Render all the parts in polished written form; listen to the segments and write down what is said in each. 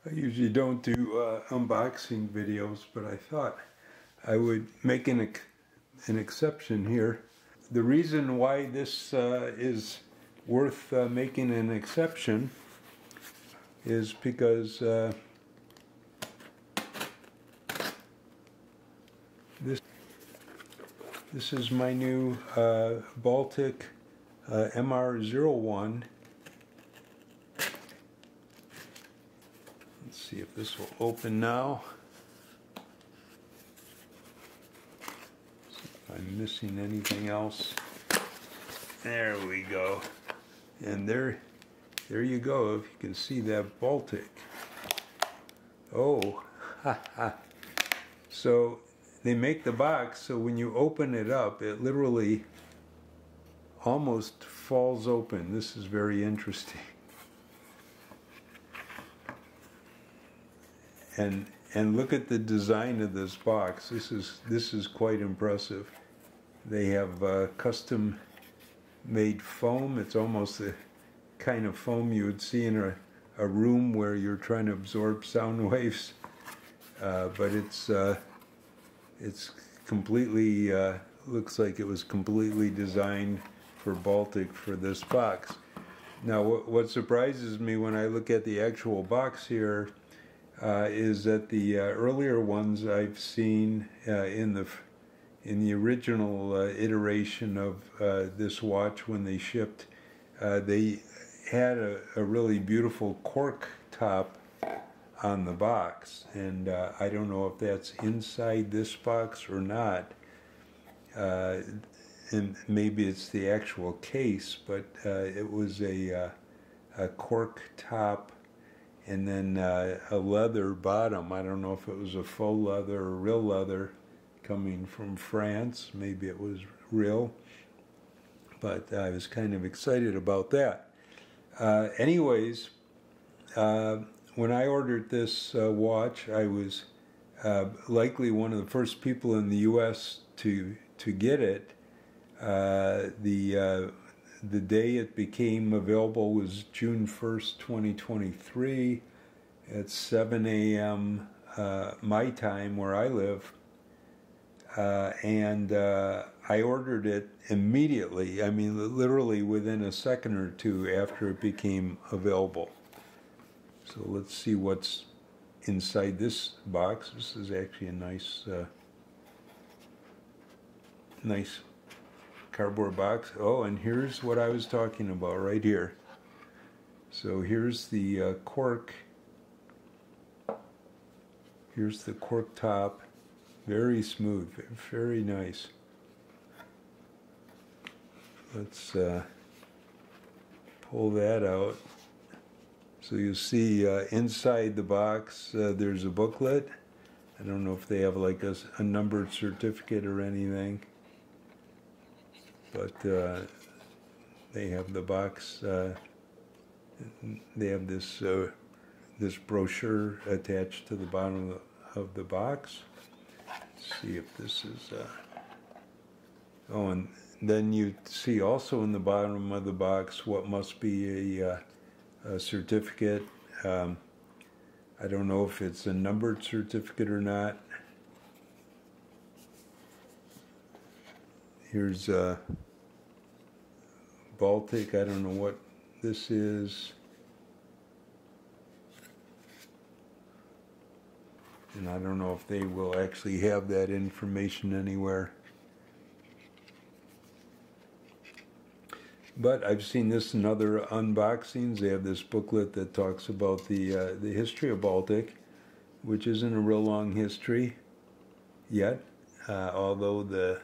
I usually don't do unboxing videos, but I thought I would make an exception here. The reason why this is worth making an exception is because this is my new Baltic MR01. Let's see if this will open now. See if I'm missing anything else. There we go. And there you go, if you can see that Baltic. Oh, So they make the box so when you open it up, it literally almost falls open. This is very interesting. And look at the design of this box. This is quite impressive. They have custom made foam. It's almost the kind of foam you would see in a room where you're trying to absorb sound waves. But it's completely looks like it was completely designed for Baltic for this box. Now, what surprises me when I look at the actual box here is that the earlier ones I've seen in the original iteration of this watch when they shipped, they had a really beautiful cork top on the box, and I don't know if that's inside this box or not, and maybe it's the actual case, but it was a cork top and then a leather bottom. I don't know if it was a faux leather or real leather coming from France. Maybe it was real, but I was kind of excited about that. Anyways, when I ordered this watch, I was likely one of the first people in the U.S. to get it. The day it became available was June 1st, 2023 at 7 a.m. My time where I live. And I ordered it immediately. I mean, literally within a second or two after it became available. So let's see what's inside this box. This is actually a nice cardboard box. Oh, and here's what I was talking about right here. So here's the cork. Here's the cork top. Very smooth, very nice. Let's pull that out. So you see inside the box there's a booklet. I don't know if they have like a numbered certificate or anything, but they have the box. They have this this brochure attached to the bottom of the box. Let's see if this is. Oh, and then you see also in the bottom of the box what must be a certificate. I don't know if it's a numbered certificate or not. Here's Baltic. I don't know what this is. And I don't know if they will actually have that information anywhere. But I've seen this in other unboxings. They have this booklet that talks about the history of Baltic, which isn't a real long history yet, although the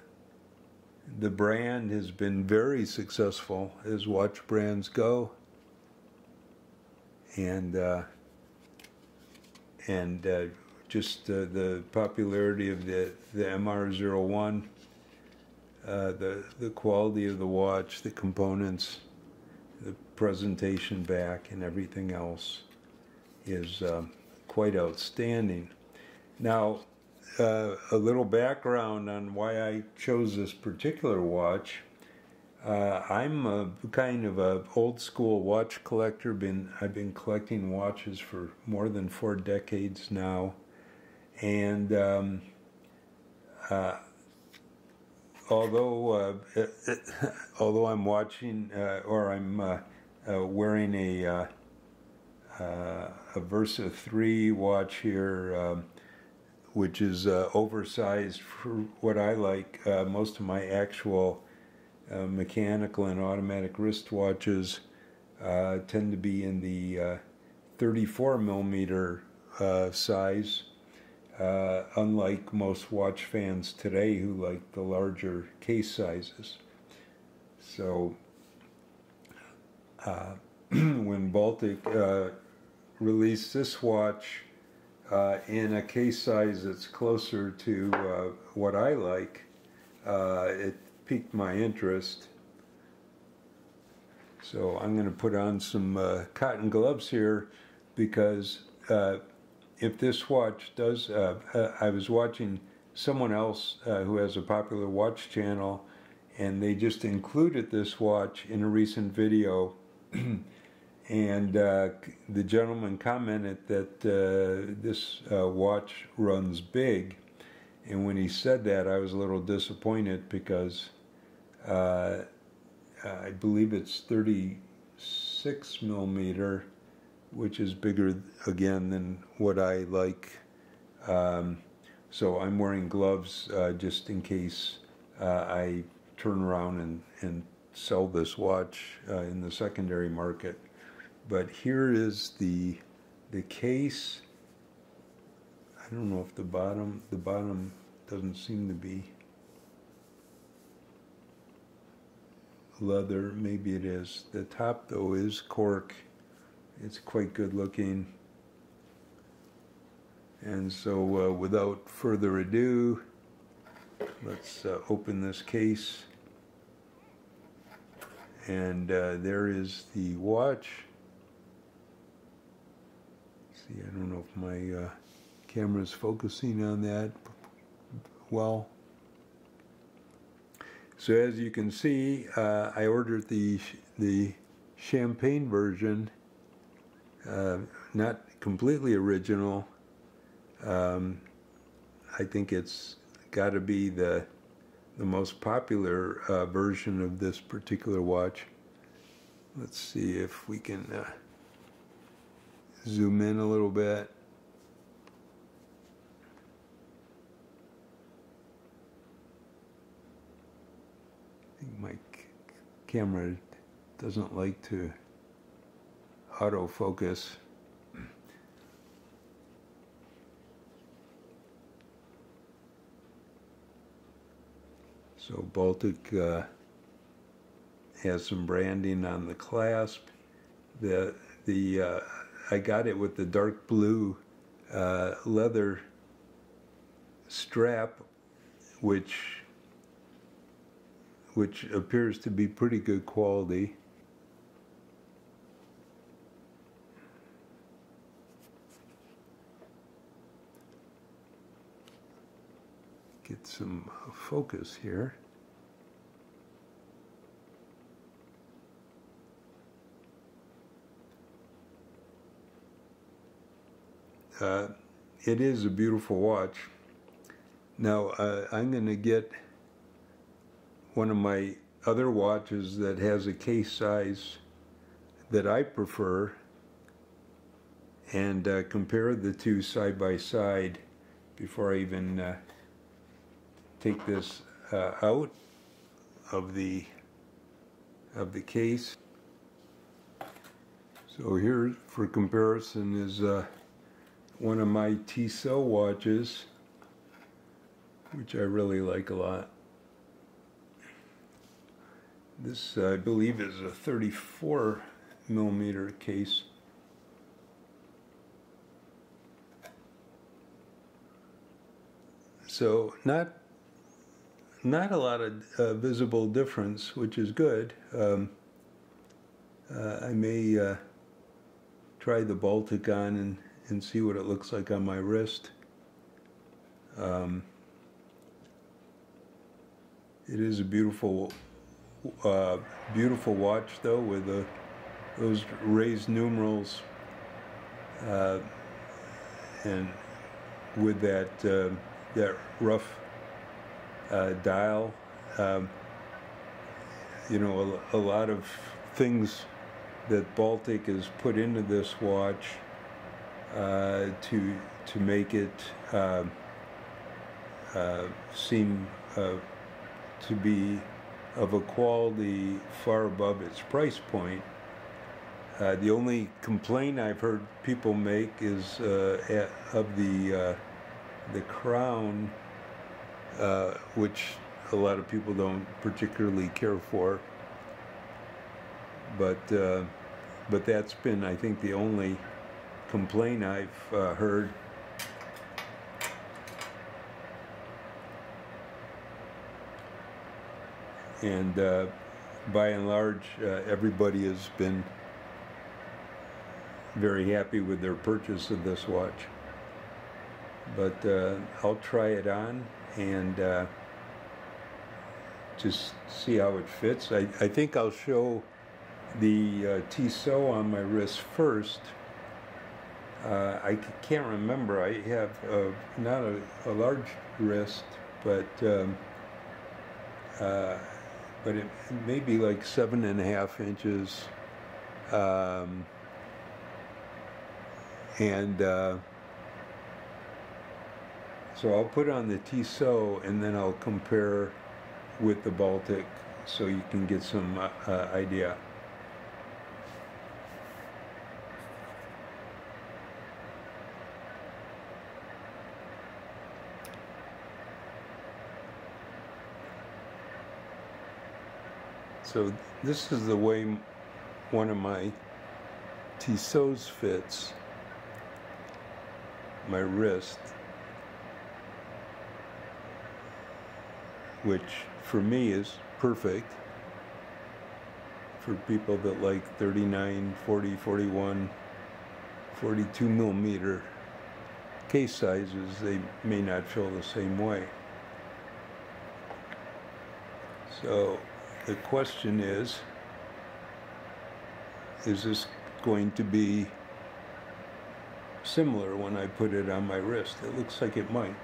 brand has been very successful as watch brands go, and just the popularity of the MR01. The quality of the watch, the components, the presentation back, and everything else is quite outstanding. Now, a little background on why I chose this particular watch. I'm a kind of a old school watch collector. I've been collecting watches for more than 4 decades now, and although although I'm watching or I'm wearing a Versa 3 watch here, which is oversized for what I like. Most of my actual mechanical and automatic wristwatches tend to be in the 34 millimeter size, unlike most watch fans today who like the larger case sizes. So when Baltic released this watch in a case size that's closer to what I like, it piqued my interest. So I'm going to put on some cotton gloves here, because if this watch does, I was watching someone else who has a popular watch channel, and they just included this watch in a recent video. And the gentleman commented that this watch runs big, and when he said that, I was a little disappointed, because I believe it's 36 millimeter, which is bigger again than what I like. So I'm wearing gloves just in case I turn around and sell this watch in the secondary market. But here is the case. I don't know if the bottom doesn't seem to be leather. Maybe it is. The top though is cork. It's quite good looking. And so without further ado, let's open this case. And there is the watch. See, I don't know if my camera's focusing on that well. So as you can see, I ordered the champagne version, not completely original. I think it's got to be the most popular version of this particular watch. Let's see if we can zoom in a little bit. I think my camera doesn't like to autofocus. So Baltic has some branding on the clasp. I got it with the dark blue leather strap, which appears to be pretty good quality. Get some focus here. It is a beautiful watch. Now I'm going to get one of my other watches that has a case size that I prefer, and compare the two side by side before I even take this out of the case. So here, for comparison, is one of my Tissot watches, which I really like a lot. This, I believe, is a 34 millimeter case. So not a lot of visible difference, which is good. I may try the Baltic on and see what it looks like on my wrist. It is a beautiful beautiful watch though, with those raised numerals, and with that rough dial. You know, a lot of things that Baltic has put into this watch to make it seem to be of a quality far above its price point. The only complaint I've heard people make is of the crown, which a lot of people don't particularly care for. But that's been, I think, the only complaint I've heard. And by and large, everybody has been very happy with their purchase of this watch. But I'll try it on and just see how it fits. I think I'll show the Tissot on my wrist first. I can't remember. I have not a large wrist, but it may be like 7.5 inches. So I'll put on the Tissot and then I'll compare with the Baltic so you can get some idea. So this is the way one of my Tissots fits my wrist, which for me is perfect for people that like 39, 40, 41, 42 millimeter case sizes. They may not feel the same way. So the question is this going to be similar when I put it on my wrist? It looks like it might.